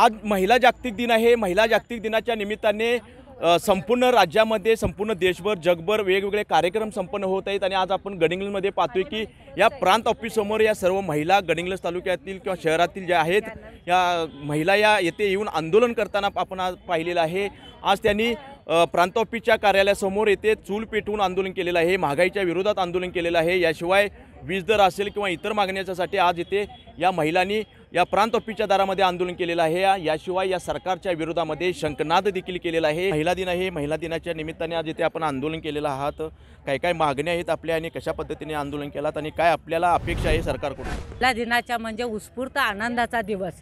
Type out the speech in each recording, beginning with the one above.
आज महिला जागतिक दिन आहे। महिला जागतिक दिनाच्या निमित्ताने संपूर्ण राज्यामध्ये, संपूर्ण देशभर, जगभर वेगवेगळे कार्यक्रम संपन्न होत आहेत। आणि आज आपण गडिंग्लजमध्ये पाहतोय की या प्रांत ऑफिस समोर या सर्व महिला गडिंग्लज तालुक्यातील किंवा शहरातील ज्या आहेत या महिला या येथे येऊन आंदोलन करताना आपण आज पाहिलेलं आहे। आज त्यांनी प्रांत ऑफिसच्या कार्यालयासमोर येथे चूल पेटवून आंदोलन केलेलं आहे, महागाईच्या विरोधात आंदोलन केलेलं आहे। याशिवाय वीज दर असेल किंवा इतर मागण्यांसाठी आज येथे या महिलांनी या प्रांत ऑफिसच्या दारामध्ये आंदोलन केलेलं आहे। याशिवाय या सरकारच्या विरोधामध्ये शंखनाद देखील केलेला आहे। महिला दिन आहे, महिला दिनाच्या निमित्ताने आज इथे आपण आंदोलन केलेलं आहात। काय काय मागण्या आहेत आपल्या आणि कशा पद्धतीने आंदोलन केलात आणि काय आपल्याला अपेक्षा आहे सरकारकडून? महिला दिनाच्या म्हणजे उत्स्फूर्त आनंदाचा दिवस,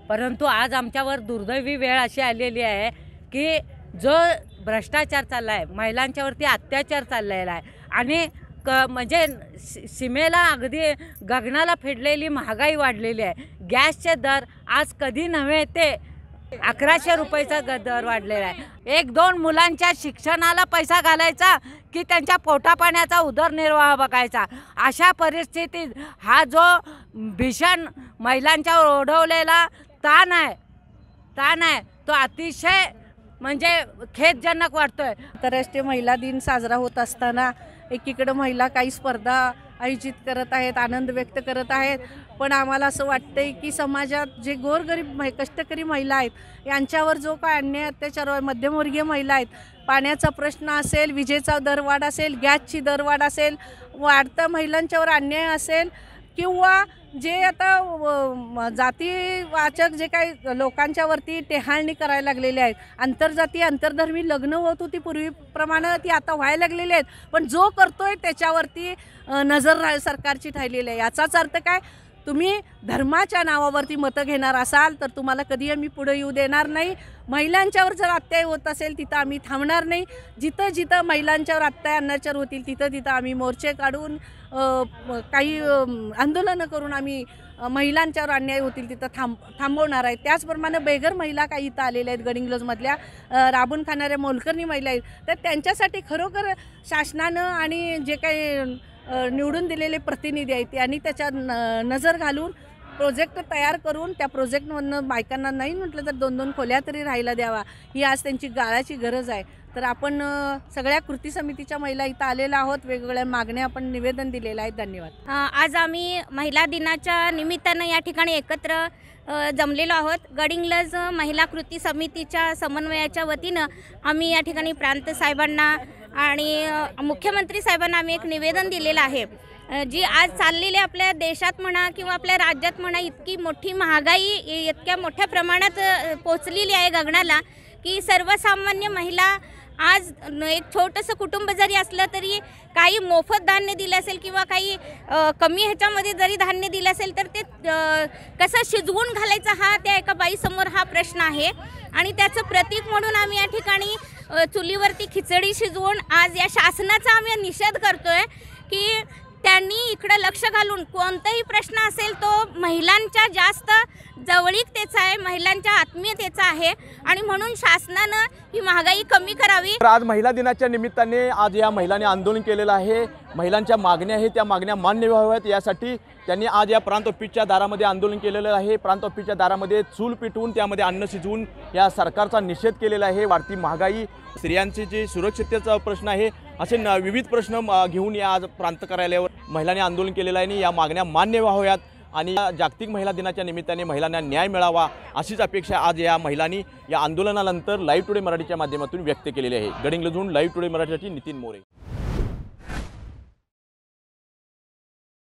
परंतु आज आमच्यावर दुर्दैवी वेळ अशी आलेली आहे की जो भ्रष्टाचार चालला आहे, महिलांच्यावरती अत्याचार चाललेला आहे आणि म्हणजे सीमेला अगदी गगनाला फेडलेली महागाई वाढलेली आहे। गॅसचे दर आज कधी नव्हे ते 1100 रुपयाचा दर वाढलेला आहे। 1-2 मुलांच्या शिक्षणाला पैसा घालायचा की त्यांच्या पोटापाण्याचा उदरनिर्वाह बघायचा, अशा परिस्थितीत हा जो भीषण महिलांच्यावर ओढवलेला ताण आहे तो अतिशय म्हणजे खेदजनक वाटतोय। आंतरराष्ट्रीय महिला दिन साजरा होत असताना एकीकडे महिला काही स्पर्धा आयोजित करत आहेत, आनंद व्यक्त करत आहेत, पण आम्हाला असं वाटतंय की समाजात जे गोरगरीब कष्टकरी महिला आहेत यांच्यावर जो काय अन्याय अत्याचार, मध्यमवर्गीय महिला आहेत, पाण्याचा प्रश्न असेल, विजेचा दरवाढ असेल, गॅसची दरवाढ असेल, वाढता महिलांच्यावर अन्याय असेल किंवा जे आता जातीवाचक जे काही लोकांच्यावरती टेहाळणी करायला लागलेले आहेत, आंतरजातीय आंतरधर्मी लग्न होत होती पूर्वीप्रमाणे ती आता व्हायला लागलेली आहेत, पण जो करतोय त्याच्यावरती नजर सरकारची ठेवलेली आहे। याचाच अर्थ काय, तुम्ही धर्माच्या नावावरती मतं घेणार असाल तर तुम्हाला कधी आम्ही पुढे येऊ देणार नाही। महिलांच्यावर जर अत्याचार होत असेल तिथं आम्ही थांबणार नाही। जिथं जिथं महिलांच्यावर अत्याचार होतील तिथं आम्ही मोर्चे काढून काही आंदोलनं करून आम्ही महिलांच्यावर अन्याय होतील तिथं थांबवणार आहे। त्याचप्रमाणे बेघर महिला काही इथं आलेल्या आहेत, गडिंग्लजमधल्या राबून खाणाऱ्या मोलकरणी महिला आहेत, तर त्यांच्यासाठी खरोखर शासनानं आणि जे काही निवडून दिलेले प्रतिनिधी आहेत त्यांनी त्याच्या नजर घालून प्रोजेक्ट तयार करून त्या प्रोजेक्टमधनं बायकांना नाही म्हटलं तर 2-2 खोल्या तरी राहायला द्यावा, ही आज त्यांची गाळाची गरज आहे। तर आपण सगळ्या कृती समितीच्या महिला इथं आलेल्या आहोत, वेगवेगळ्या मागण्या आपण निवेदन दिलेलं आहे। धन्यवाद। आज आम्ही महिला दिनाच्या निमित्तानं या ठिकाणी एकत्र जमलेलो आहोत। गडिंग्लज महिला कृती समितीच्या समन्वयाच्या वतीनं आम्ही या ठिकाणी प्रांत साहेबांना आणि मुख्यमंत्री साहेबांना आम्ही एक निवेदन दिलेलं आहे। जी आज चाललेली आपल्या देशात म्हणा किंवा आपल्या राज्यात म्हणा इतकी मोठी महागाई इतक्या मोठ्या प्रमाणात पोचलेली आहे गगनाला की सर्वसामान्य महिला आज एक छोटंसं कुटुंब जरी असलं तरी काही मोफत धान्य दिलं असेल किंवा काही कमी ह्याच्यामध्ये जरी धान्य दिलं असेल तर ते कसं शिजवून घालायचं हा त्या एका बाईसमोर हा प्रश्न आहे। आणि त्याचं प्रतीक म्हणून आम्ही या ठिकाणी चुलीवरती खिचडी शिजवून आज या शासनाचा आम्ही निषेध करतोय की त्यांनी इकडे लक्ष घालून कोणताही प्रश्न असेल तो महिलांच्या जास्त जवळीकतेचा आहे, महिलांच्या आत्मीयतेचा आहे आणि म्हणून शासनानं ही महागाई कमी करावी। आज महिला दिनाच्या निमित्ताने आज या महिलांनी आंदोलन केलेलं आहे। महिलांच्या मागण्या आहेत त्या मागण्या मान्य व्हाव्यात यासाठी त्यांनी आज या प्रांत ऑफिसच्या दारामध्ये आंदोलन केलेलं आहे। प्रांत ऑफिसच्या दारामध्ये चूल पेटवून त्यामध्ये अन्न शिजवून या सरकारचा निषेध केलेला आहे। वाढती महागाई, स्त्रियांची जी सुरक्षिततेचा प्रश्न आहे, असे विविध प्रश्न घेऊन या आज प्रांत कार्यालयावर महिलांनी आंदोलन केलेलं आहे आणि या मागण्या मान्य व्हाव्यात आणि जागतिक महिला दिनाच्या निमित्ताने महिलांना न्याय मिळावा अशीच अपेक्षा आज या महिलांनी या आंदोलनानंतर लाईव्ह टुडे मराठीच्या माध्यमातून व्यक्त केलेली आहे। गडिंग्लजहून लाईव्ह टुडे मराठीसाठी नितीन मोरे।